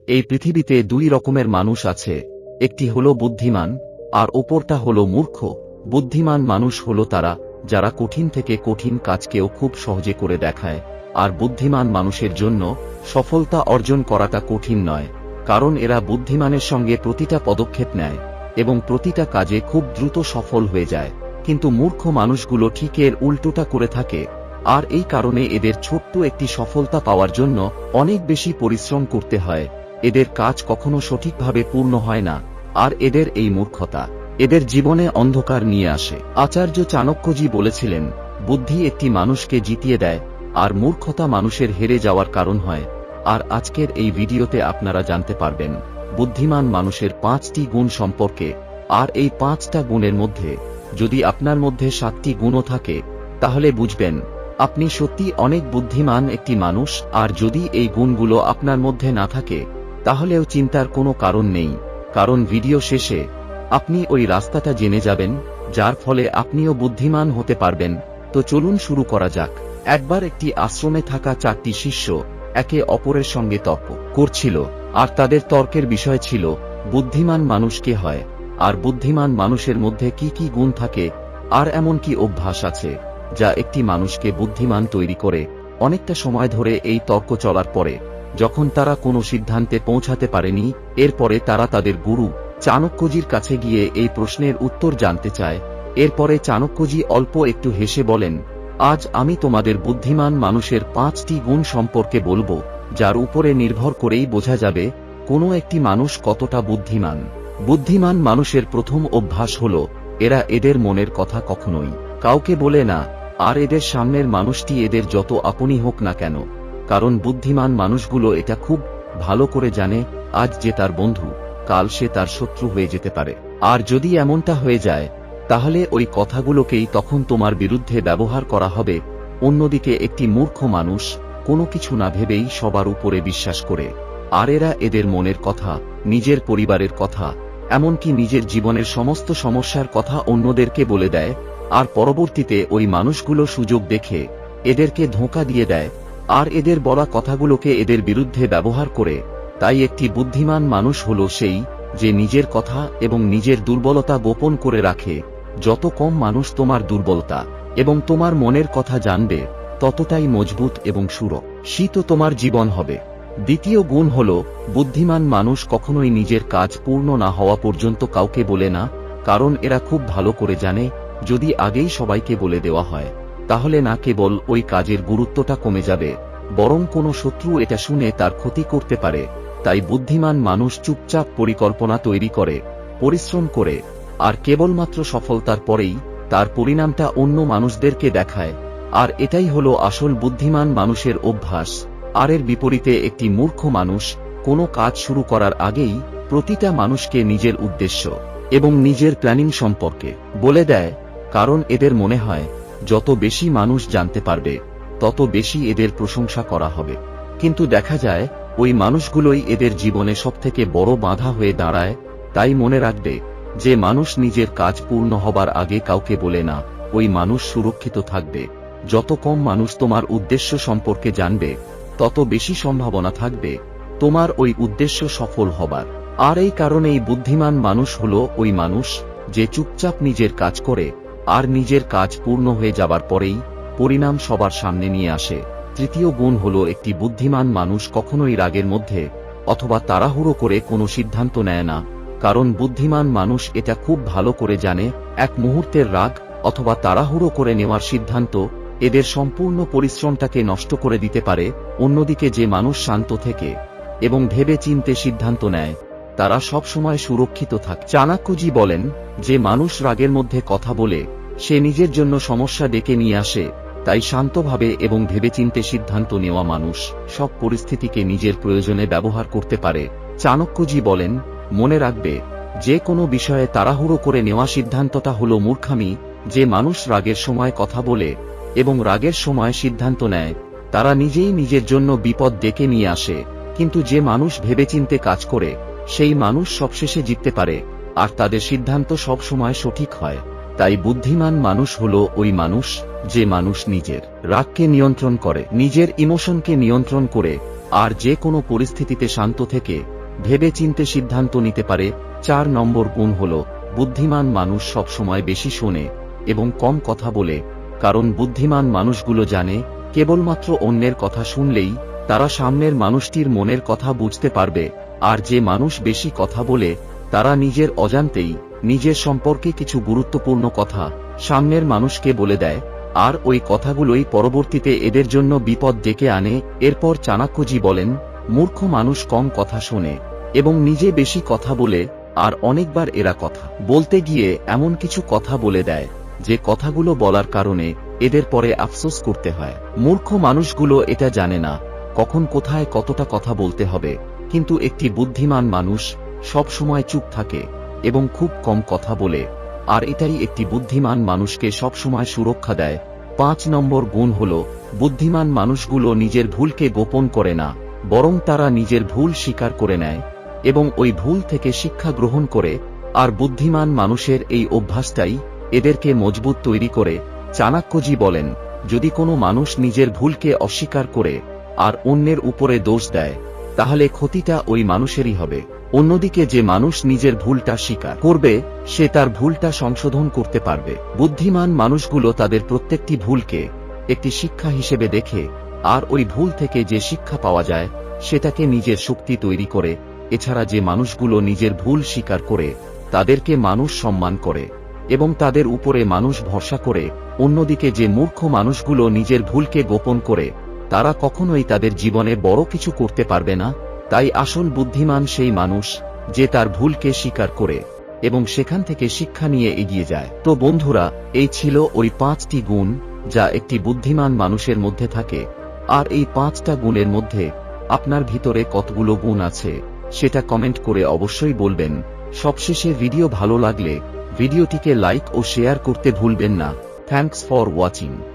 এই পৃথিবীতে দুই রকমের মানুষ আছে, একটি হলো বুদ্ধিমান আর অপরটা হলো মূর্খ। বুদ্ধিমান মানুষ হলো তারা যারা কঠিন থেকে কঠিন কাজকেও খুব সহজে করে দেখায়, আর বুদ্ধিমান মানুষের জন্য সফলতা অর্জন করাটা কঠিন নয়, কারণ এরা বুদ্ধিমানের সঙ্গে প্রতিটা পদক্ষেপ নেয় এবং প্রতিটা কাজে খুব দ্রুত সফল হয়ে যায়। কিন্তু মূর্খ মানুষগুলো ঠিক এর উল্টোটা করে থাকে, আর এই কারণে এদের ছোট্ট একটি সফলতা পাওয়ার জন্য অনেক বেশি পরিশ্রম করতে হয়। এদের কাজ কখনো সঠিকভাবে পূর্ণ হয় না, আর এদের এই মূর্খতা এদের জীবনে অন্ধকার নিয়ে আসে। আচার্য চাণক্যজি বলেছিলেন, বুদ্ধি একটি মানুষকে জিতিয়ে দেয় আর মূর্খতা মানুষের হেরে যাওয়ার কারণ হয়। আর আজকের এই ভিডিওতে আপনারা জানতে পারবেন বুদ্ধিমান মানুষের 5টি গুণ সম্পর্কে। আর এই 5টা গুণের মধ্যে যদি আপনার মধ্যে 7টি গুণও থাকে, তাহলে বুঝবেন আপনি সত্যি অনেক বুদ্ধিমান একটি মানুষ। আর যদি এই গুণগুলো আপনার মধ্যে না থাকে, তাহলেও চিন্তার কোনো কারণ নেই, কারণ ভিডিও শেষে আপনি ওই রাস্তাটা জেনে যাবেন যার ফলে আপনিও বুদ্ধিমান হতে পারবেন। তো চলুন শুরু করা যাক। একবার একটি আশ্রমে থাকা 4টি শিষ্য একে অপরের সঙ্গে তর্ক করছিল, আর তাদের তর্কের বিষয় ছিল বুদ্ধিমান মানুষ কে হয়, আর বুদ্ধিমান মানুষের মধ্যে কি কি গুণ থাকে, আর এমন কি অভ্যাস আছে যা একটি মানুষকে বুদ্ধিমান তৈরি করে। অনেকটা সময় ধরে এই তর্ক চলার পরে যখন তারা কোনো সিদ্ধান্তে পৌঁছাতে পারেনি, এরপরে তারা তাদের গুরু চাণক্যজির কাছে গিয়ে এই প্রশ্নের উত্তর জানতে চায়। এরপরে চাণক্যজি অল্প একটু হেসে বলেন, আজ আমি তোমাদের বুদ্ধিমান মানুষের 5টি গুণ সম্পর্কে বলবো, যার উপরে নির্ভর করেই বোঝা যাবে কোনো একটি মানুষ কতটা বুদ্ধিমান। বুদ্ধিমান মানুষের প্রথম অভ্যাস হলো এরা এদের মনের কথা কখনোই কাউকে বলে না, আর এদের সামনের মানুষটি এদের যত আপনই হোক না কেন, কারণ বুদ্ধিমান মানুষগুলো এটা খুব ভালো করে জানে আজ যে তার বন্ধু, কাল সে তার শত্রু হয়ে যেতে পারে। আর যদি এমনটা হয়ে যায়, তাহলে ওই কথাগুলোকেই তখন তোমার বিরুদ্ধে ব্যবহার করা হবে। অন্যদিকে একটি মূর্খ মানুষ কোনো কিছু না ভেবেই সবার উপরে বিশ্বাস করে, আর এরা এদের মনের কথা, নিজের পরিবারের কথা, এমনকি নিজের জীবনের সমস্ত সমস্যার কথা অন্যদেরকে বলে দেয়, আর পরবর্তীতে ওই মানুষগুলো সুযোগ দেখে এদেরকে ধোঁকা দিয়ে দেয়, আর এদের বলা কথাগুলোকে এদের বিরুদ্ধে ব্যবহার করে। তাই একটি বুদ্ধিমান মানুষ হলো সেই যে নিজের কথা এবং নিজের দুর্বলতা গোপন করে রাখে। যত কম মানুষ তোমার দুর্বলতা এবং তোমার মনের কথা জানবে, ততটাই মজবুত এবং সুরক্ষিত তোমার জীবন হবে। দ্বিতীয় গুণ হল বুদ্ধিমান মানুষ কখনোই নিজের কাজ পূর্ণ না হওয়া পর্যন্ত কাউকে বলে না, কারণ এরা খুব ভালো করে জানে যদি আগেই সবাইকে বলে দেওয়া হয়, তাহলে না কেবল ওই কাজের গুরুত্বটা কমে যাবে, বরং কোনো শত্রু এটা শুনে তার ক্ষতি করতে পারে। তাই বুদ্ধিমান মানুষ চুপচাপ পরিকল্পনা তৈরি করে, পরিশ্রম করে, আর কেবলমাত্র সফলতার পরেই তার পরিণামটা অন্য মানুষদেরকে দেখায়। আর এটাই হলো আসল বুদ্ধিমান মানুষের অভ্যাস। আর এর বিপরীতে একটি মূর্খ মানুষ কোনো কাজ শুরু করার আগেই প্রতিটা মানুষকে নিজের উদ্দেশ্য এবং নিজের প্ল্যানিং সম্পর্কে বলে দেয়, কারণ এদের মনে হয় যত বেশি মানুষ জানতে পারবে, তত বেশি এদের প্রশংসা করা হবে। কিন্তু দেখা যায় ওই মানুষগুলোই এদের জীবনে সবথেকে বড় বাধা হয়ে দাঁড়ায়। তাই মনে রাখবে, যে মানুষ নিজের কাজ পূর্ণ হবার আগে কাউকে বলে না, ওই মানুষ সুরক্ষিত থাকবে। যত কম মানুষ তোমার উদ্দেশ্য সম্পর্কে জানবে, তত বেশি সম্ভাবনা থাকবে তোমার ওই উদ্দেশ্য সফল হবার। আর এই কারণেই বুদ্ধিমান মানুষ হলো ওই মানুষ যে চুপচাপ নিজের কাজ করে, আর নিজের কাজ পূর্ণ হয়ে যাবার পরেই পরিণাম সবার সামনে নিয়ে আসে। তৃতীয় গুণ হলো একটি বুদ্ধিমান মানুষ কখনোই রাগের মধ্যে অথবা তাড়াহুড়ো করে কোনো সিদ্ধান্ত নেয় না, কারণ বুদ্ধিমান মানুষ এটা খুব ভালো করে জানে এক মুহূর্তের রাগ অথবা তাড়াহুড়ো করে নেওয়ার সিদ্ধান্ত এদের সম্পূর্ণ পরিশ্রমটাকে নষ্ট করে দিতে পারে। অন্যদিকে যে মানুষ শান্ত থেকে এবং ভেবে চিন্তে সিদ্ধান্ত নেয়, তারা সব সময় সুরক্ষিত থাকে। চাণক্যজি বলেন, যে মানুষ রাগের মধ্যে কথা বলে সে নিজের জন্য সমস্যা ডেকে নিয়ে আসে। তাই শান্তভাবে এবং ভেবেচিন্তে সিদ্ধান্ত নেওয়া মানুষ সব পরিস্থিতিকে নিজের প্রয়োজনে ব্যবহার করতে পারে। চাণক্যজি বলেন, মনে রাখবে, যে কোনো বিষয়ে তাড়াহুড়ো করে নেওয়া সিদ্ধান্তটা হলো মূর্খামি। যে মানুষ রাগের সময় কথা বলে এবং রাগের সময় সিদ্ধান্ত নেয়, তারা নিজেই নিজের জন্য বিপদ ডেকে নিয়ে আসে। কিন্তু যে মানুষ ভেবেচিন্তে কাজ করে, সেই মানুষ সবশেষে জিততে পারে, আর তাদের সিদ্ধান্ত সব সময় সঠিক হয়। তাই বুদ্ধিমান মানুষ হলো ওই মানুষ যে মানুষ নিজের রাগকে নিয়ন্ত্রণ করে, নিজের ইমোশনকে নিয়ন্ত্রণ করে আর যে কোনো পরিস্থিতিতে শান্ত থেকে ভেবে চিন্তে সিদ্ধান্ত নিতে পারে। 4 নম্বর গুণ হল বুদ্ধিমান মানুষ সবসময় বেশি শোনে এবং কম কথা বলে, কারণ বুদ্ধিমান মানুষগুলো জানে কেবলমাত্র অন্যের কথা শুনলেই তারা সামনের মানুষটির মনের কথা বুঝতে পারবে। আর যে মানুষ বেশি কথা বলে তারা নিজের অজান্তেই নিজের সম্পর্কে কিছু গুরুত্বপূর্ণ কথা সামনের মানুষকে বলে দেয়, আর ওই কথাগুলোই পরবর্তীতে এদের জন্য বিপদ ডেকে আনে। এরপর চাণক্যজি বলেন, মূর্খ মানুষ কম কথা শোনে এবং নিজে বেশি কথা বলে, আর অনেকবার এরা কথা বলতে গিয়ে এমন কিছু কথা বলে দেয় যে কথাগুলো বলার কারণে এদের পরে আফসোস করতে হয়। মূর্খ মানুষগুলো এটা জানে না কখন কোথায় কতটা কথা বলতে হবে, কিন্তু একটি বুদ্ধিমান মানুষ সব সময় চুপ থাকে এবং খুব কম কথা বলে, আর এটাই একটি বুদ্ধিমান মানুষকে সবসময় সুরক্ষা দেয়। 5 নম্বর গুণ হল বুদ্ধিমান মানুষগুলো নিজের ভুলকে গোপন করে না, বরং তারা নিজের ভুল স্বীকার করে নেয় এবং ওই ভুল থেকে শিক্ষা গ্রহণ করে। আর বুদ্ধিমান মানুষের এই অভ্যাসটাই এদেরকে মজবুত তৈরি করে। চাণক্যজি বলেন, যদি কোনো মানুষ নিজের ভুলকে অস্বীকার করে আর অন্যের উপরে দোষ দেয়, তাহলে ক্ষতিটা ওই মানুষেরই হবে। অন্যদিকে যে মানুষ নিজের ভুলটা স্বীকার করবে সে তার ভুলটা সংশোধন করতে পারবে। বুদ্ধিমান মানুষগুলো তাদের প্রত্যেকটি ভুলকে একটি শিক্ষা হিসেবে দেখে, আর ওই ভুল থেকে যে শিক্ষা পাওয়া যায় সেটাকে নিজের শক্তি তৈরি করে। এছাড়া যে মানুষগুলো নিজের ভুল স্বীকার করে তাদেরকে মানুষ সম্মান করে এবং তাদের উপরে মানুষ ভরসা করে। অন্যদিকে যে মূর্খ মানুষগুলো নিজের ভুলকে গোপন করে তারা কখনোই তাদের জীবনে বড় কিছু করতে পারবে না। তাই আসল বুদ্ধিমান সেই মানুষ যে তার ভুলকে স্বীকার করে এবং সেখান থেকে শিক্ষা নিয়ে এগিয়ে যায়। তো বন্ধুরা, এই ছিল ওই 5টি গুণ যা একটি বুদ্ধিমান মানুষের মধ্যে থাকে। আর এই 5টা গুণের মধ্যে আপনার ভিতরে কতগুলো গুণ আছে সেটা কমেন্ট করে অবশ্যই বলবেন। সবশেষে ভিডিও ভালো লাগলে ভিডিওটিকে লাইক ও শেয়ার করতে ভুলবেন না। Thanks for watching.